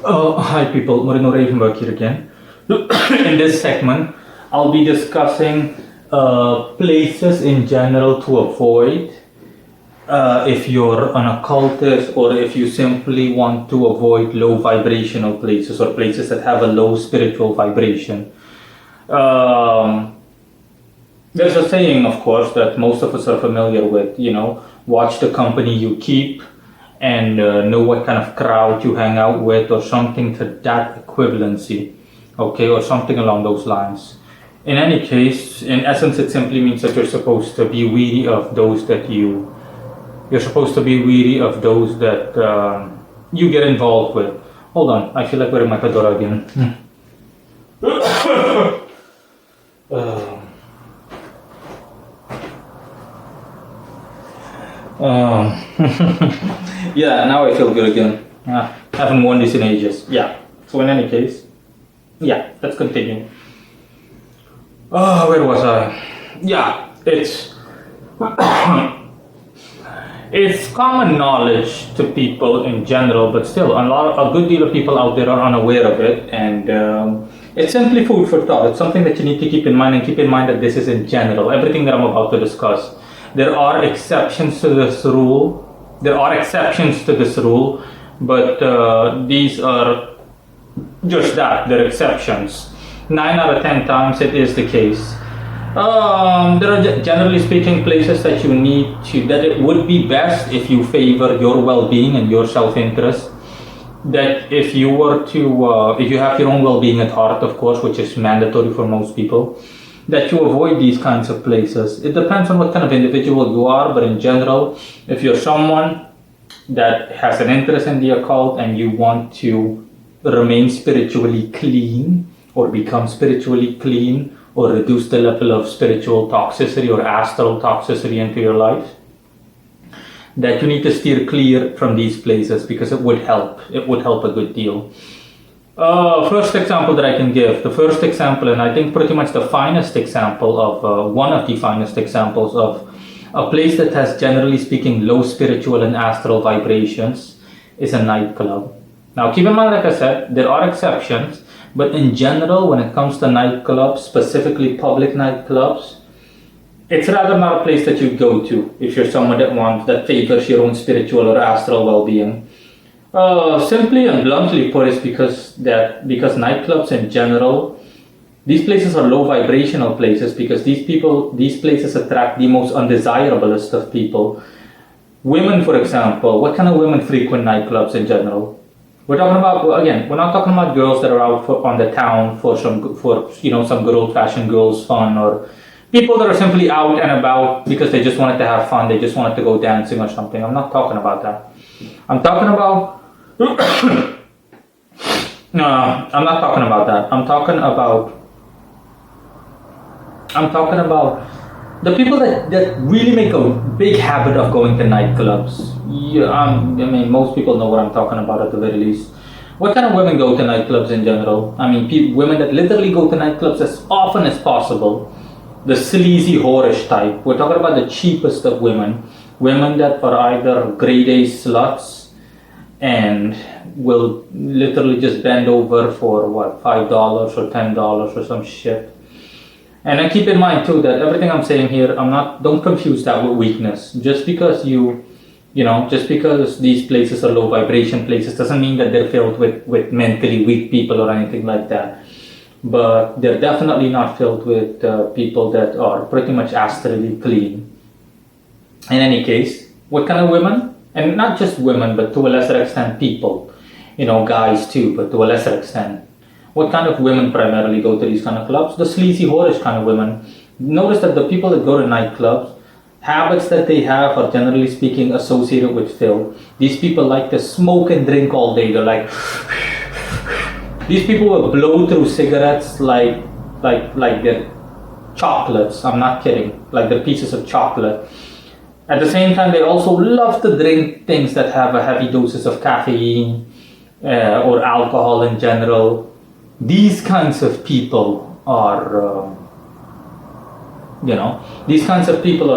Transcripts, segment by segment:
Hi people, Moreno Ravenberg here again. In this segment, I'll be discussing places in general to avoid if you're an occultist or if you simply want to avoid low vibrational places or places that have a low spiritual vibration. Um, there's a saying, of course, that most of us are familiar with, watch the company you keep and know what kind of crowd you hang out with or something to that equivalency, okay, or something along those lines. In any case, in essence, it simply means that you're supposed to be weary of those that you're supposed to be weary of those that you get involved with. Hold on, I feel like wearing my fedora again. Yeah, now I feel good again. I haven't worn this in ages. Yeah. So in any case, yeah, let's continue. Where was I? Yeah, it's common knowledge to people in general, but still, a good deal of people out there are unaware of it, and it's simply food for thought. It's something that you need to keep in mind, and keep in mind that this is in general. Everything that I'm about to discuss, there are exceptions to this rule. But these are just that. They're exceptions. 9 out of 10 times it is the case. There are generally speaking places that it would be best if you favor your well-being and your self-interest. That if you have your own well-being at heart, of course, which is mandatory for most people, that you avoid these kinds of places. It depends on what kind of individual you are, but in general, if you're someone that has an interest in the occult and you want to remain spiritually clean or become spiritually clean or reduce the level of spiritual toxicity or astral toxicity into your life, that you need to steer clear from these places because it would help. It would help a good deal. First example that I can give, and I think pretty much the finest example of one of the finest examples of a place that has, generally speaking, low spiritual and astral vibrations is a nightclub. Now, keep in mind, like I said, there are exceptions, but in general, when it comes to nightclubs, specifically public nightclubs, it's rather not a place that you go to if you're someone that favors your own spiritual or astral well-being. Simply and bluntly put, it's because nightclubs in general, these places are low vibrational places because these places attract the most undesirablest of people. Women, for example, what kind of women frequent nightclubs in general? We're talking about, we're not talking about girls that are out on the town for some good old-fashioned girls fun, or people that are simply out and about because they just wanted to have fun, they just wanted to go dancing or something. I'm not talking about that. I'm talking about no, I'm not talking about that. I'm talking about the people that really make a big habit of going to nightclubs. Yeah, I mean, most people know what I'm talking about at the very least. What kind of women go to nightclubs in general? I mean, women that literally go to nightclubs as often as possible. The sleazy, whorish type. We're talking about the cheapest of women. Women that are either grade A sluts and will literally just bend over for $5 or $10 or some shit. And I keep in mind too that everything I'm saying here, don't confuse that with weakness. Just because just because these places are low vibration places doesn't mean that they're filled with mentally weak people or anything like that. But they're definitely not filled with people that are pretty much astrally clean. In any case, what kind of women? And not just women, but to a lesser extent people. Guys too, but to a lesser extent. What kind of women primarily go to these kind of clubs? The sleazy, whorish kind of women. Notice that the people that go to nightclubs, habits that they have are generally speaking associated with filth. These people like to smoke and drink all day. They're like, these people will blow through cigarettes like they're chocolates. I'm not kidding. Like they're pieces of chocolate. At the same time, they also love to drink things that have a heavy doses of caffeine or alcohol in general. These kinds of people are,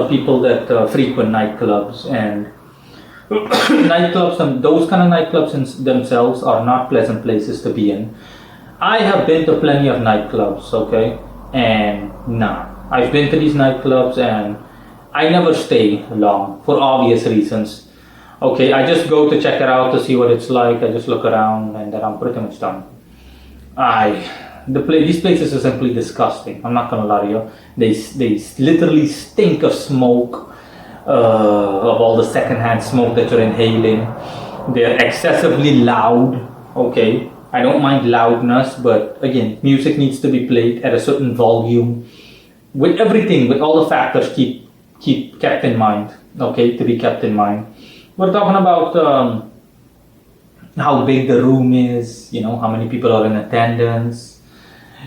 people that frequent nightclubs, and Nightclubs and those kind of nightclubs in themselves are not pleasant places to be in. I have been to plenty of nightclubs, okay, and nah, I've been to these nightclubs and I never stay long for obvious reasons. Okay, I just go to check it out to see what it's like. I just look around and then I'm pretty much done. These places are simply disgusting. I'm not gonna lie to you. They literally stink of smoke, of all the secondhand smoke that you're inhaling. They're excessively loud. Okay, I don't mind loudness, but again, music needs to be played at a certain volume. With everything, with all the factors, keep kept in mind. Okay, to be kept in mind. We're talking about how big the room is. You know, how many people are in attendance.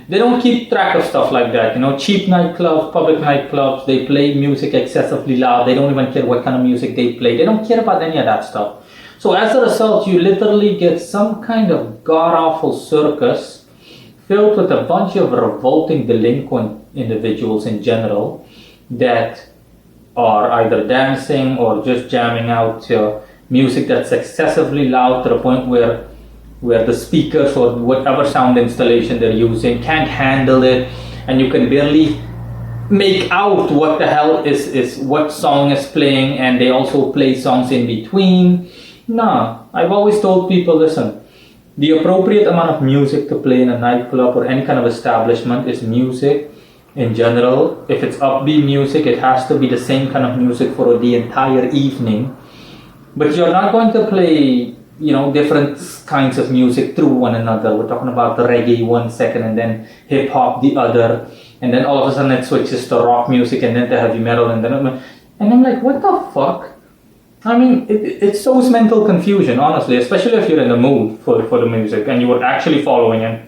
They don't keep track of stuff like that. You know, cheap nightclubs, public nightclubs, they play music excessively loud. They don't even care what kind of music they play. They don't care about any of that stuff. So as a result, you literally get some kind of god-awful circus filled with a bunch of revolting delinquent individuals in general that are either dancing or just jamming out music that's excessively loud to the point where the speakers or whatever sound installation they're using can't handle it, and you can barely make out what the hell is what song is playing, and they also play songs in between. Nah, I've always told people, listen, the appropriate amount of music to play in a nightclub or any kind of establishment is music in general. If it's upbeat music, it has to be the same kind of music for the entire evening. But you're not going to play, you know, different kinds of music through one another. We're talking about the reggae 1 second and then hip hop the other, and then all of a sudden it switches to rock music and then to heavy metal and I'm like, what the fuck? I mean, it shows mental confusion, honestly, especially if you're in the mood for the music and you are actually following it.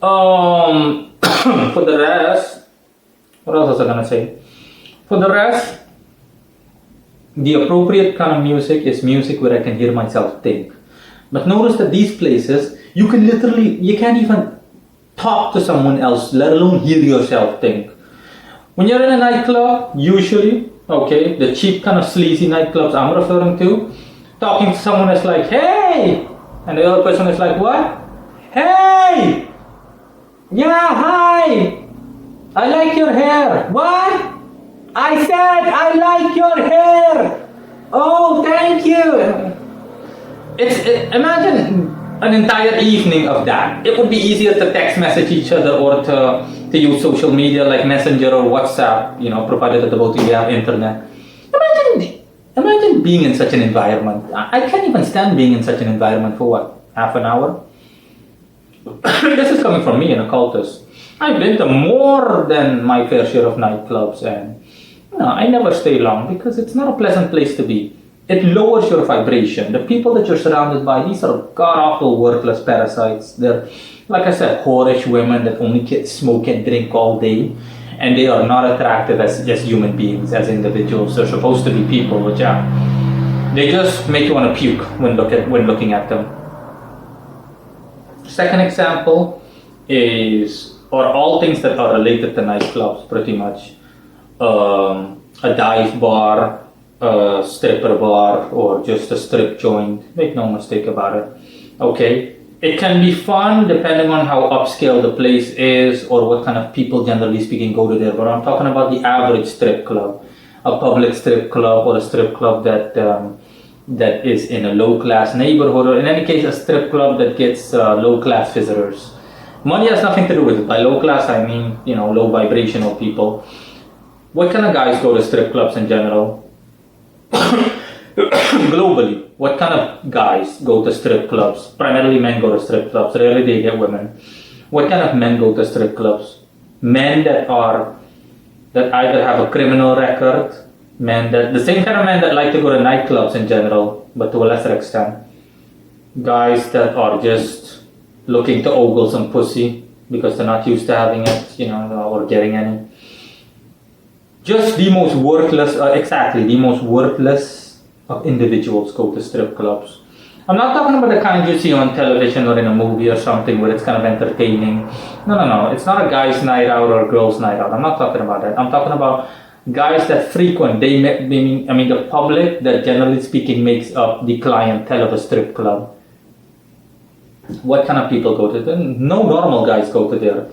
For the rest, what else was I gonna say? For the rest, the appropriate kind of music is music where I can hear myself think. But notice that these places, you can't even talk to someone else, let alone hear yourself think. When you're in a nightclub, usually, okay, the cheap kind of sleazy nightclubs I'm referring to, talking to someone is like, hey! And the other person is like, what? Hey! Yeah, hi! I like your hair. What? I said I like your hair. Oh, thank you. Imagine an entire evening of that. It would be easier to text message each other or to use social media like Messenger or WhatsApp, you know, provided that the both of you have internet. Imagine being in such an environment. I can't even stand being in such an environment for what, half an hour? This is coming from me, an occultist. I've been to more than my fair share of nightclubs, and no, I never stay long because it's not a pleasant place to be. It lowers your vibration. The people that you're surrounded by, these are god-awful, worthless parasites. They're, like I said, whorish women that only smoke and drink all day, and they are not attractive as just human beings, as individuals. They're supposed to be people, but yeah, they just make you want to puke when looking at them. Second example are all things that are related to nightclubs, pretty much. A dive bar, a stripper bar, or just a strip joint. Make no mistake about it. Okay, it can be fun depending on how upscale the place is or what kind of people, generally speaking, go to there. But I'm talking about the average strip club, a public strip club, or a strip club that is in a low-class neighborhood, or in any case, a strip club that gets low-class visitors. Money has nothing to do with it. By low-class, I mean, you know, low vibrational people. What kind of guys go to strip clubs in general? Globally, what kind of guys go to strip clubs? Primarily men go to strip clubs. Rarely they get women. What kind of men go to strip clubs? Men that either have a criminal record, the same kind of men that like to go to nightclubs in general, but to a lesser extent. Guys that are just looking to ogle some pussy because they're not used to having it, you know, or getting any. Just the most worthless, the most worthless of individuals go to strip clubs. I'm not talking about the kind you see on television or in a movie or something where it's kind of entertaining. No. It's not a guy's night out or a girl's night out. I'm not talking about that. I'm talking about Guys that frequent, the public that generally speaking makes up the clientele of a strip club. What kind of people go to them? No normal guys go to there.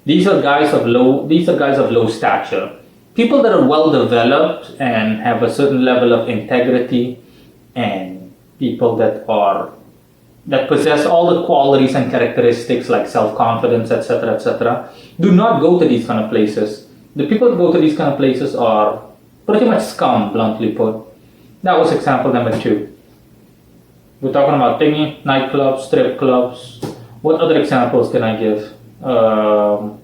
These are guys of low stature. People that are well developed and have a certain level of integrity, and people that possess all the qualities and characteristics like self-confidence, etc., do not go to these kind of places. The people that go to these kind of places are pretty much scum, bluntly put. That was example number 2. We're talking about thingy, nightclubs, strip clubs. What other examples can I give? No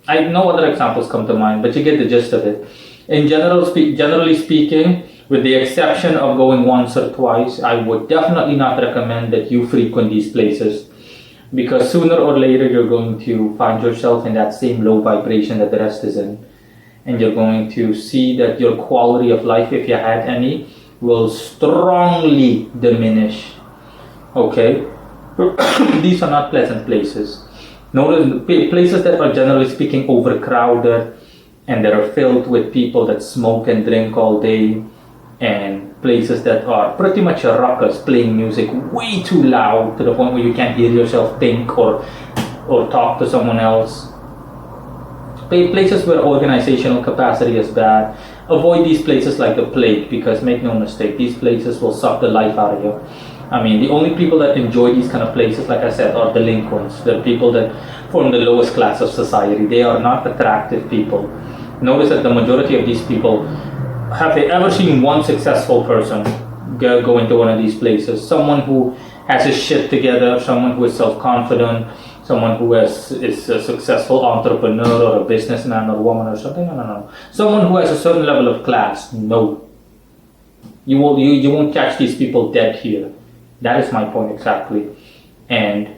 other examples come to mind, but you get the gist of it. Generally speaking, with the exception of going once or twice, I would definitely not recommend that you frequent these places, because sooner or later you're going to find yourself in that same low vibration that the rest is in, and you're going to see that your quality of life, if you had any, will strongly diminish. Okay? These are not pleasant places. Notice places that are generally speaking overcrowded and that are filled with people that smoke and drink all day, and places that are pretty much a ruckus, playing music way too loud to the point where you can't hear yourself think or talk to someone else. Places where organizational capacity is bad. Avoid these places like the plague, because make no mistake, these places will suck the life out of you. The only people that enjoy these kind of places, like I said, are delinquents. They're people that form the lowest class of society. They are not attractive people. Notice that the majority of these people, have they ever seen one successful person go into one of these places? Someone who has his shit together, someone who is self-confident, someone who is a successful entrepreneur or a businessman or woman or something? No. Someone who has a certain level of class? No. You won't catch these people dead here. That is my point exactly. And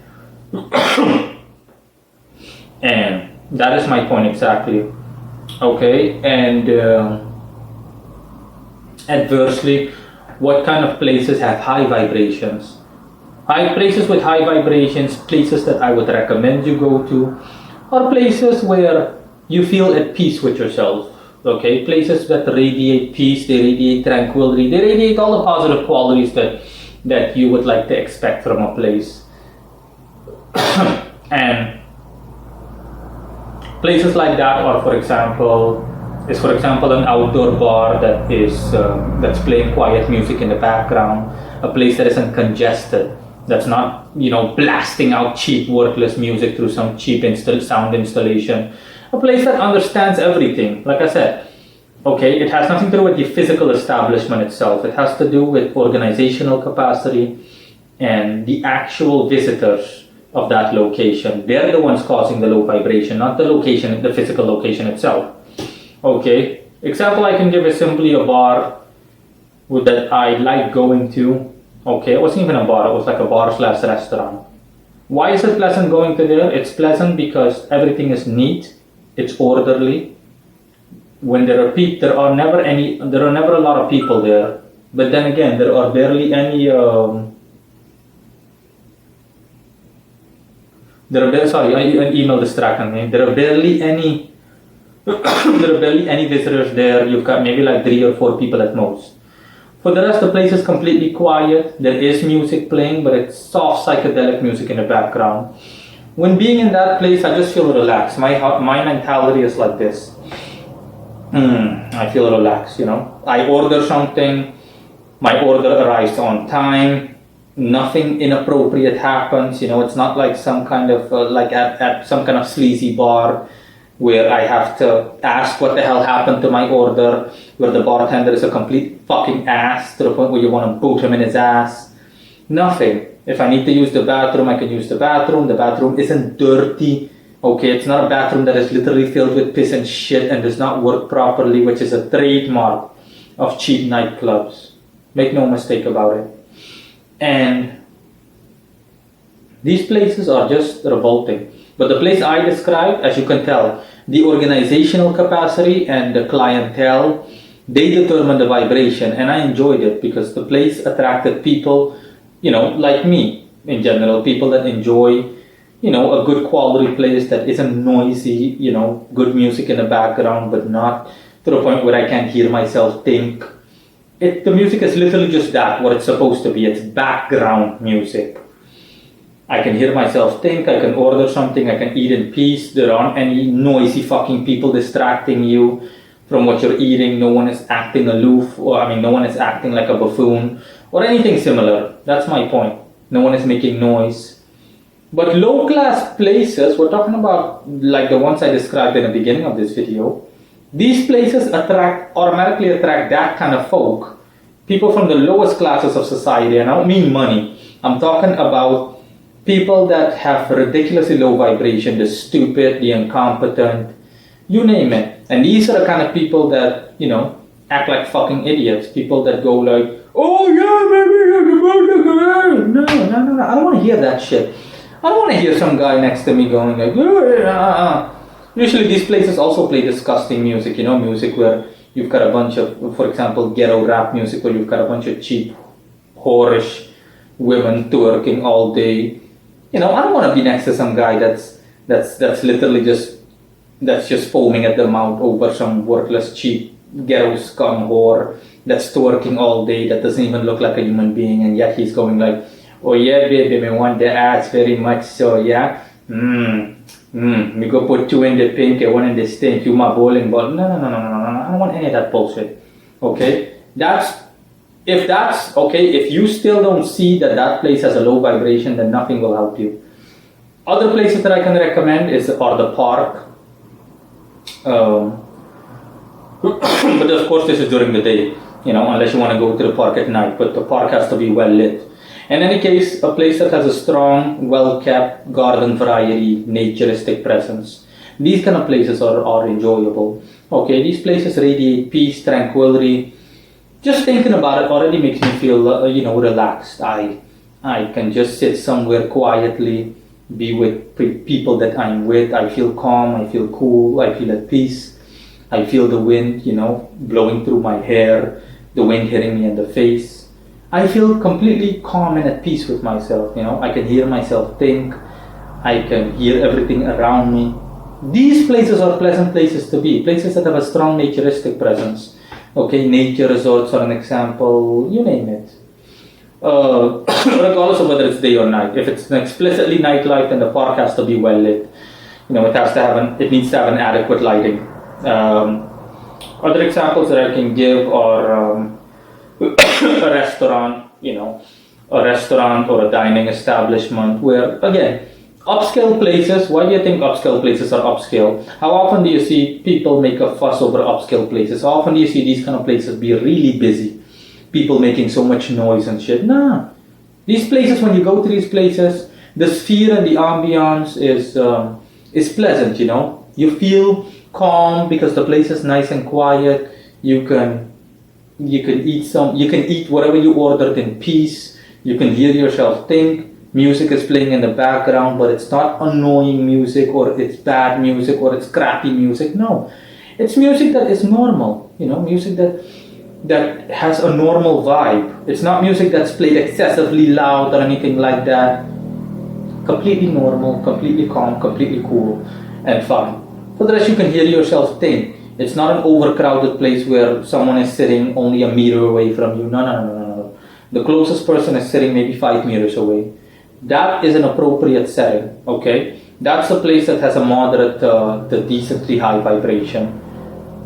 that is my point exactly. Okay, and adversely, what kind of places have high vibrations? Places with high vibrations, places that I would recommend you go to, are places where you feel at peace with yourself. Okay, places that radiate peace, they radiate tranquility, they radiate all the positive qualities that you would like to expect from a place. And places like that are, for example, an outdoor bar that's playing quiet music in the background, a place that isn't congested, that's not blasting out cheap, worthless music through some cheap sound installation, a place that understands everything. Like I said, okay, it has nothing to do with the physical establishment itself. It has to do with organizational capacity and the actual visitors of that location. They're the ones causing the low vibration, not the physical location itself. Okay, example I can give is simply a bar that I like going to. Okay, it wasn't even a bar, it was like a bar/restaurant. Why is it pleasant going to there? It's pleasant because everything is neat, it's orderly. When there are never a lot of people there, but then again, there are barely any an email distracted me. There are barely any visitors there. You've got maybe like 3 or 4 people at most. For the rest, the place is completely quiet. There is music playing, but it's soft psychedelic music in the background. When being in that place, I just feel relaxed. My mentality is like this. I feel relaxed, I order something, my order arrives on time, nothing inappropriate happens, it's not like some kind of, like at some kind of sleazy bar where I have to ask what the hell happened to my order, where the bartender is a complete fucking ass to the point where you want to boot him in his ass. Nothing. If I need to use the bathroom, I can use the bathroom. The bathroom isn't dirty. Okay, it's not a bathroom that is literally filled with piss and shit and does not work properly, which is a trademark of cheap nightclubs. Make no mistake about it. And these places are just revolting. But the place I described, as you can tell, the organizational capacity and the clientele, they determine the vibration, and I enjoyed it because the place attracted people, like me in general, people that enjoy, a good quality place that isn't noisy, good music in the background, but not to the point where I can't hear myself think. The music is literally just that, what it's supposed to be. It's background music. I can hear myself think, I can order something, I can eat in peace. There aren't any noisy fucking people distracting you from what you're eating. No one is acting aloof, no one is acting like a buffoon or anything similar. That's my point. No one is making noise. But low class places, we're talking about like the ones I described in the beginning of this video. These places automatically attract that kind of folk. People from the lowest classes of society, and I don't mean money. I'm talking about people that have ridiculously low vibration, the stupid, the incompetent, you name it. And these are the kind of people that, act like fucking idiots. People that go like, oh yeah, maybe no, I don't want to hear that shit. I don't want to hear some guy next to me going like, Usually these places also play disgusting music, music where you've got a bunch of, for example, ghetto rap music where you've got a bunch of cheap, whorish women twerking all day. I don't want to be next to some guy that's literally just foaming at the mouth over some worthless, cheap, ghetto scum whore that's twerking all day, that doesn't even look like a human being, and yet he's going like, oh yeah, baby, I want the ass very much so, yeah? Me go put 2 in the pink and 1 in the stink, you my bowling ball. No, I don't want any of that bullshit, okay? If you still don't see that place has a low vibration, then nothing will help you. Other places that I can recommend are the park. But of course this is during the day, unless you want to go to the park at night, but the park has to be well lit. In any case, a place that has a strong, well-kept, garden variety, naturistic presence. These kind of places are enjoyable. Okay, these places radiate peace, tranquility. Just thinking about it already makes me feel, relaxed. I can just sit somewhere quietly, be with people that I'm with. I feel calm, I feel cool, I feel at peace. I feel the wind, blowing through my hair, the wind hitting me in the face. I feel completely calm and at peace with myself, I can hear myself think. I can hear everything around me. These places are pleasant places to be, places that have a strong naturistic presence. Okay, nature resorts are an example, you name it. Regardless of whether it's day or night. If it's an explicitly nightlife, then the park has to be well lit. It needs to have an adequate lighting. Other examples that I can give are a restaurant, a restaurant or a dining establishment where, again, upscale places. Why do you think upscale places are upscale? How often do you see people make a fuss over upscale places? How often do you see these kind of places be really busy? People making so much noise and shit. Nah. These places, when you go to these places, the sphere and the ambiance is pleasant, You feel calm because the place is nice and quiet. You can eat whatever you ordered in peace. You can hear yourself think. Music is playing in the background, but it's not annoying music, or it's bad music, or it's crappy music. No, it's music that is normal. Music that has a normal vibe. It's not music that's played excessively loud or anything like that. Completely normal, completely calm, completely cool and fun. For the rest, you can hear yourself think. It's not an overcrowded place where someone is sitting only a meter away from you. No. The closest person is sitting maybe 5 meters away. That is an appropriate setting, okay? That's a place that has a moderate to decently high vibration.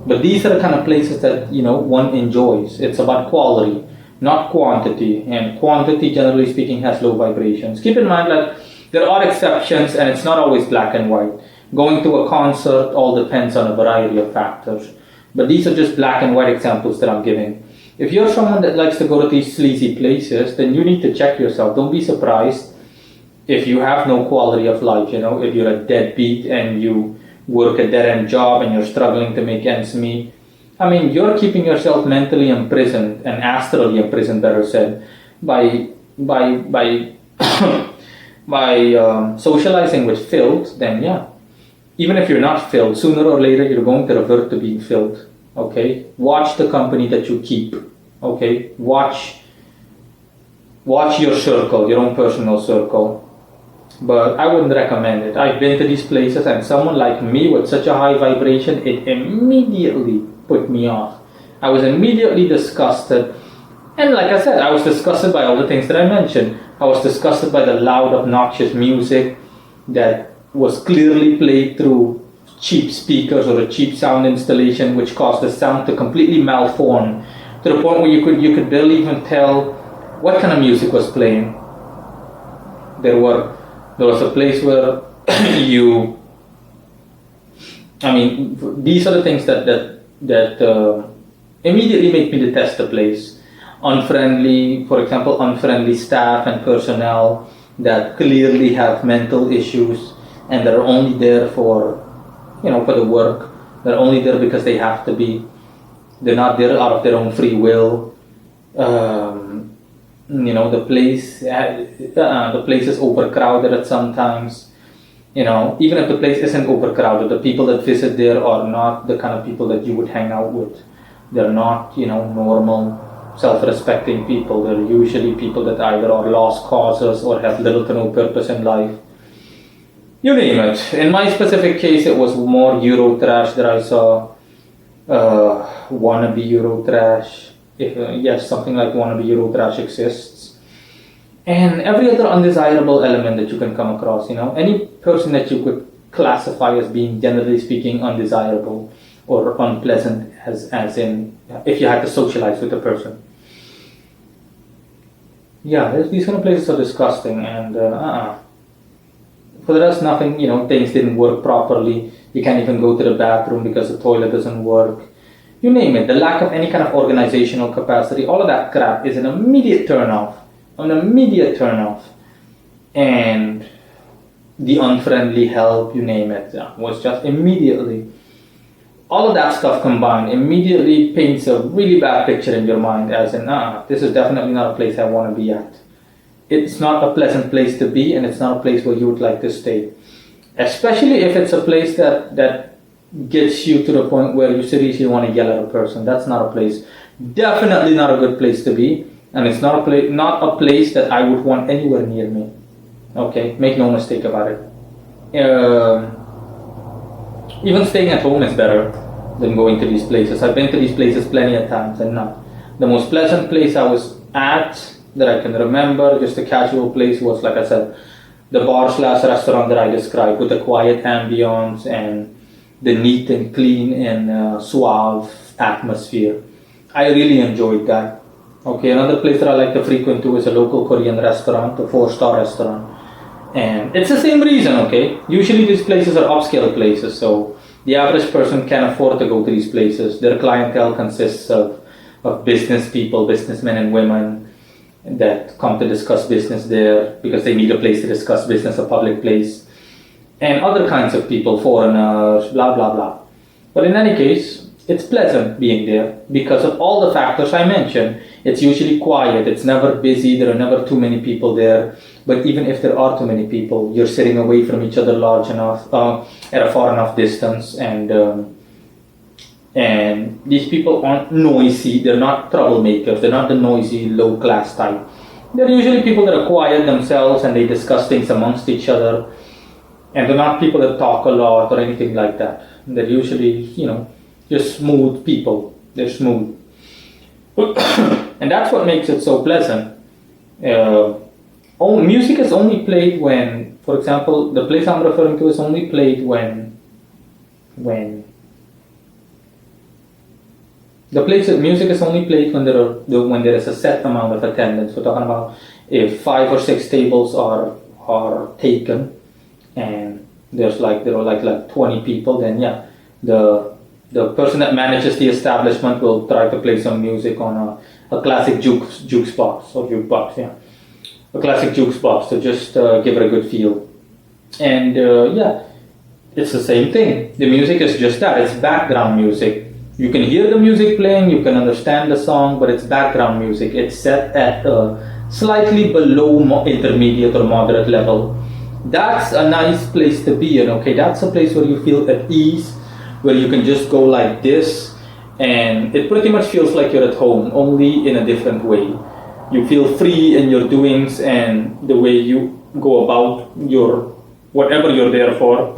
But these are the kind of places that, one enjoys. It's about quality, not quantity. And quantity, generally speaking, has low vibrations. Keep in mind that there are exceptions, and it's not always black and white. Going to a concert all depends on a variety of factors. But these are just black and white examples that I'm giving. If you're someone that likes to go to these sleazy places, then you need to check yourself. Don't be surprised if you have no quality of life, if you're a deadbeat and you work a dead-end job and you're struggling to make ends meet. You're keeping yourself mentally imprisoned and astrally imprisoned, better said, by socializing with filth. Then yeah, even if you're not filled, sooner or later you're going to revert to being filled. Okay, watch the company that you keep. Okay, watch your circle, your own personal circle. But I wouldn't recommend it. I've been to these places, and someone like me with such a high vibration, it immediately put me off. I was immediately disgusted. And like I said, I was disgusted by all the things that I mentioned. I was disgusted by the loud, obnoxious music that was clearly played through cheap speakers or a cheap sound installation, which caused the sound to completely malform to the point where you could barely even tell what kind of music was playing. There was a place where these are the things that immediately make me detest the place. For example, unfriendly staff and personnel that clearly have mental issues and they're only there for the work. They're only there because they have to be. They're not there out of their own free will. The place is overcrowded at sometimes. Even if the place isn't overcrowded, the people that visit there are not the kind of people that you would hang out with. They're not, normal, self-respecting people. They're usually people that either are lost causes or have little to no purpose in life. You name it. In my specific case, it was more Eurotrash that I saw. Wannabe Eurotrash. Yes, something like wannabe Eurotrash exists. And every other undesirable element that you can come across, any person that you could classify as being, generally speaking, undesirable or unpleasant, as in if you had to socialize with a person. Yeah, these kind of places are disgusting, and for the rest, nothing, things didn't work properly. You can't even go to the bathroom because the toilet doesn't work. You name it, the lack of any kind of organizational capacity, all of that crap is an immediate turn-off. And the unfriendly help, you name it, was just immediately. All of that stuff combined immediately paints a really bad picture in your mind as in, this is definitely not a place I want to be at. It's not a pleasant place to be, and it's not a place where you would like to stay. Especially if it's a place that gets you to the point where you seriously want to yell at a person. That's not a place. Definitely not a good place to be, and it's not a place that I would want anywhere near me. Okay, make no mistake about it. Even staying at home is better than going to these places. I've been to these places plenty of times, and the most pleasant place I was at that I can remember, just a casual place, was, like I said, the bar/restaurant that I described, with the quiet ambience and the neat and clean and suave atmosphere. I really enjoyed that. Okay, another place that I like to frequent to is a local Korean restaurant, a 4-star restaurant. And it's the same reason, okay? Usually these places are upscale places, so the average person can afford to go to these places. Their clientele consists of business people, businessmen and women that come to discuss business there because they need a place to discuss business, a public place. And other kinds of people, foreigners, blah, blah, blah. But in any case, it's pleasant being there because of all the factors I mentioned. It's usually quiet, it's never busy, there are never too many people there. But even if there are too many people, you're sitting away from each other large enough, at a far enough distance, and these people aren't noisy, they're not troublemakers, they're not the noisy, low-class type. They're usually people that are quiet themselves and they discuss things amongst each other. And they're not people that talk a lot or anything like that. They're usually, just smooth people. They're smooth. And that's what makes it so pleasant. Music is only played when, for example, the place I'm referring to is only played when music is only played when there is a set amount of attendance. We're talking about if 5 or 6 tables are taken, and there are like 20 people, then yeah, the person that manages the establishment will try to play some music on a classic jukebox, yeah, a classic jukebox to just give it a good feel. And it's the same thing. The music is just that. It's background music. You can hear the music playing, you can understand the song, but it's background music. It's set at slightly below intermediate or moderate level. That's a nice place to be in, okay? That's a place where you feel at ease, where you can just go like this, and it pretty much feels like you're at home, only in a different way. You feel free in your doings and the way you go about whatever you're there for.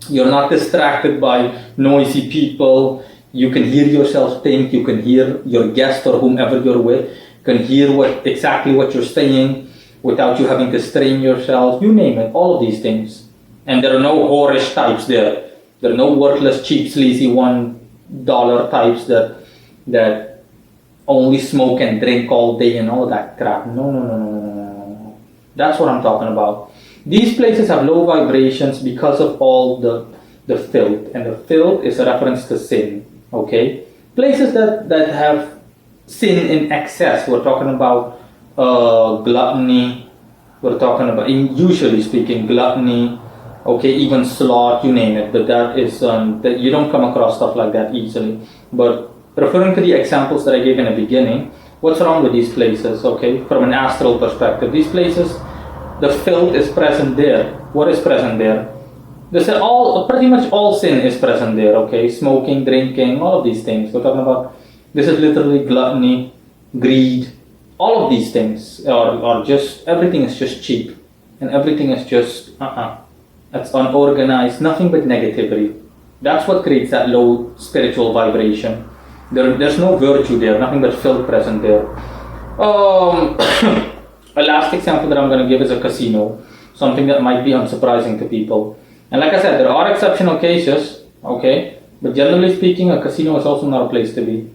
You're not distracted by noisy people. You can hear yourself think, you can hear your guest or whomever you're with, can hear exactly what you're saying without you having to strain yourself, you name it, all of these things. And there are no whorish types there. There are no worthless, cheap, sleazy $1 types that only smoke and drink all day and all that crap. No. That's what I'm talking about. These places have low vibrations because of all the filth, and the filth is a reference to sin. Okay, places that have sin in excess. We're talking about gluttony. We're talking about, usually speaking, gluttony. Okay, even sloth, you name it. But that is that you don't come across stuff like that easily. But referring to the examples that I gave in the beginning, what's wrong with these places? Okay, from an astral perspective, these places, the filth is present there. What is present there? Pretty much all sin is present there, okay? Smoking, drinking, all of these things. We're talking about, this is literally gluttony, greed, all of these things are just, everything is just cheap. And everything is just, it's unorganized, nothing but negativity. That's what creates that low spiritual vibration. There's no virtue there, nothing but filth present there. A last example that I'm going to give is a casino. Something that might be unsurprising to people. And like I said, there are exceptional cases, okay? But generally speaking, a casino is also not a place to be.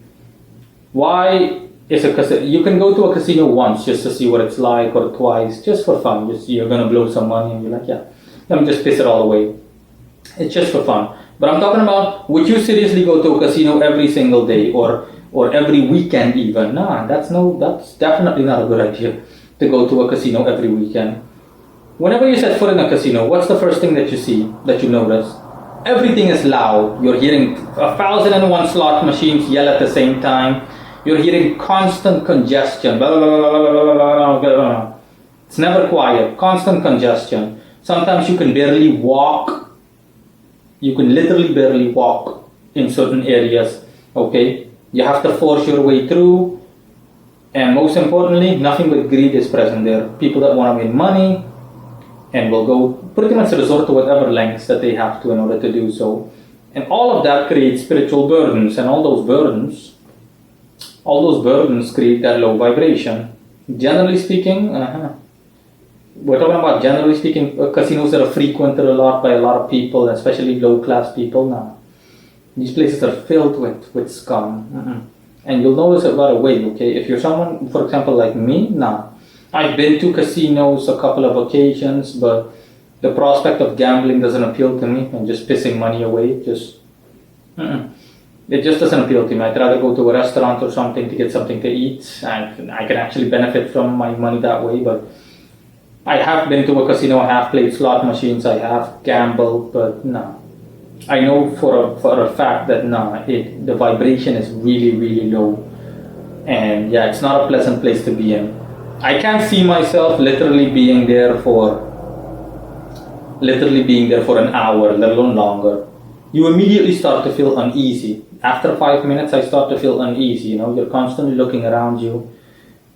Why is a casino? You can go to a casino once just to see what it's like, or twice, just for fun. You're going to blow some money and you're like, yeah, let me just piss it all away. It's just for fun. But I'm talking about, would you seriously go to a casino every single day or every weekend even? Nah, that's definitely not a good idea to go to a casino every weekend. Whenever you set foot in a casino, what's the first thing that you see, that you notice? Everything is loud. You're hearing 1,001 slot machines yell at the same time. You're hearing constant congestion. Blah, blah, blah, blah, blah. It's never quiet. Constant congestion. Sometimes you can barely walk. You can literally barely walk in certain areas. Okay? You have to force your way through. And most importantly, nothing but greed is present there. People that want to win money and will go pretty much resort to whatever lengths that they have to in order to do so. And all of that creates spiritual burdens, and all those burdens create that low vibration. Generally speaking, we're talking about generally speaking casinos that are frequented a lot by a lot of people, especially low class people. Now, these places are filled with scum. And you'll notice it right away, okay? If you're someone, for example, like me, I've been to casinos a couple of occasions, but the prospect of gambling doesn't appeal to me, and just pissing money away, it just doesn't appeal to me. I'd rather go to a restaurant or something to get something to eat. I can actually benefit from my money that way, but I have been to a casino, I have played slot machines, I have gambled, but no. I know for a fact that the vibration is really, really low. And yeah, it's not a pleasant place to be in. I can't see myself literally being there for an hour, let alone longer. You immediately start to feel uneasy. After 5 minutes, I start to feel uneasy. You're constantly looking around you.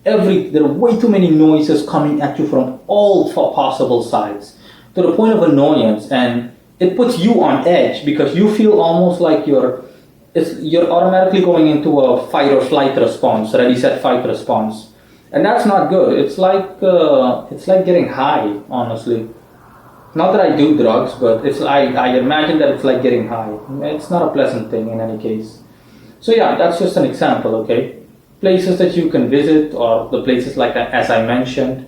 There are way too many noises coming at you from all possible sides, to the point of annoyance, and it puts you on edge because you feel almost like you're automatically going into a fight or flight response, ready, set, fight response. And that's not good. It's like getting high, honestly. Not that I do drugs, but I imagine that it's like getting high. It's not a pleasant thing in any case. So yeah, that's just an example, okay? Places that you can visit, or the places like that, as I mentioned.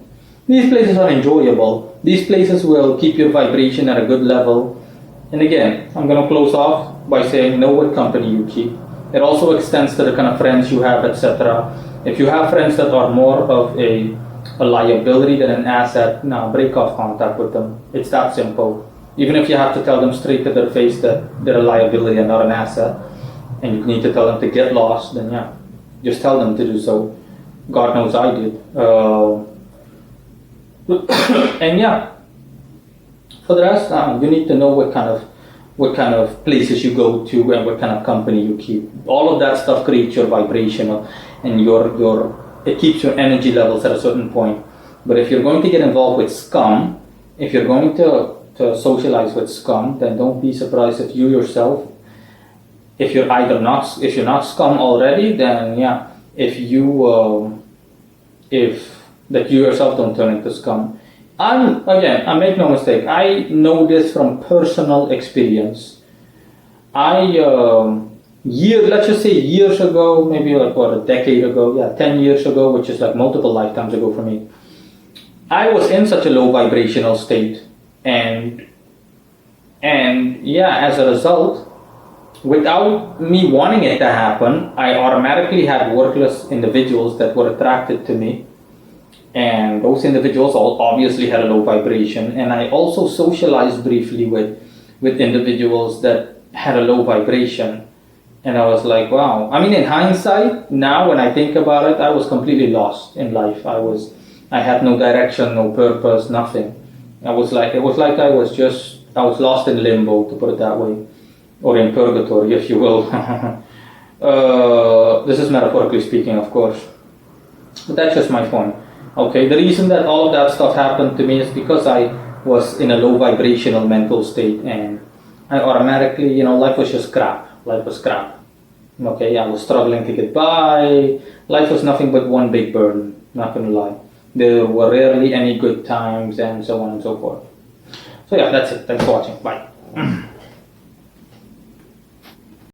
These places are enjoyable. These places will keep your vibration at a good level. And again, I'm going to close off by saying, know what company you keep. It also extends to the kind of friends you have, etc. If you have friends that are more of a liability than an asset, break off contact with them. It's that simple. Even if you have to tell them straight to their face that they're a liability and not an asset, and you need to tell them to get lost, then yeah, just tell them to do so. God knows I did. And yeah, for the rest, you need to know what kind of places you go to and what kind of company you keep. All of that stuff creates your vibration, and it keeps your energy levels at a certain point. But if you're going to get involved with scum, if you're going to socialize with scum, then don't be surprised if you yourself if you're not scum already, then yeah, if that you yourself don't turn into scum. I make no mistake, I know this from personal experience. Let's just say years ago, maybe like a decade ago, 10 years ago, which is like multiple lifetimes ago for me, I was in such a low vibrational state, and as a result, without me wanting it to happen, I automatically had worthless individuals that were attracted to me, and those individuals all obviously had a low vibration. And I also socialized briefly with individuals that had a low vibration, and I was like, wow. I mean, in hindsight, now when I think about it, I was completely lost in life. I had no direction, no purpose, nothing. It was like I was lost in limbo, to put it that way, or in purgatory, if you will. This is metaphorically speaking, of course, but that's just my point. Okay, the reason that all of that stuff happened to me is because I was in a low vibrational mental state, and I automatically, life was just crap. Life was crap. Okay, I was struggling to get by. Life was nothing but one big burden, not gonna lie. There were rarely any good times, and so on and so forth. So yeah, that's it. Thanks for watching. Bye.